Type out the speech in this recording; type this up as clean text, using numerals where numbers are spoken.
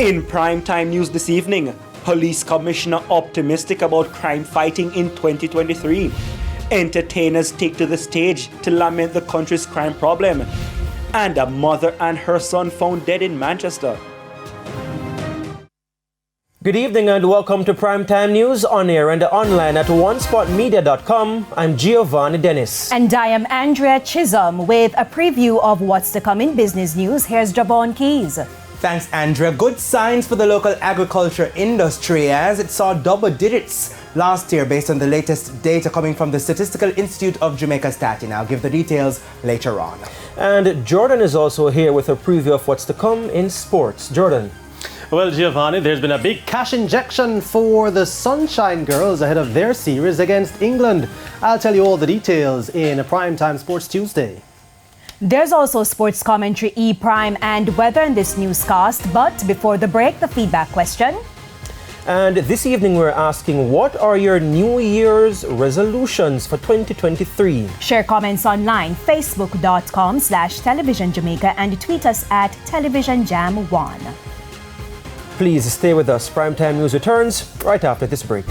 In primetime news this evening, Police Commissioner optimistic about crime fighting in 2023. Entertainers take to the stage to lament the country's crime problem. And a mother and her son found dead in Manchester. Good evening and welcome to Primetime News on air and online at onespotmedia.com. I'm Giovanni Dennis. And I am Andrea Chisholm with a preview of what's to come in business news. Here's Jabon Keys. Thanks, Andrea. Good signs for the local agriculture industry as it saw double digits last year based on the latest data coming from the Statistical Institute of Jamaica Stati. I'll give the details later on. And Jordan is also here with a preview of what's to come in sports. Jordan. Well, Giovanni, there's been a big cash injection for the Sunshine Girls ahead of their series against England. I'll tell you all the details in a Primetime Sports Tuesday. There's also sports commentary, E-Prime, and weather in this newscast. But before the break, the feedback question. And this evening we're asking, what are your New Year's resolutions for 2023? Share comments online, facebook.com/Television Jamaica, and tweet us at TelevisionJam1. Please stay with us. Primetime News returns right after this break.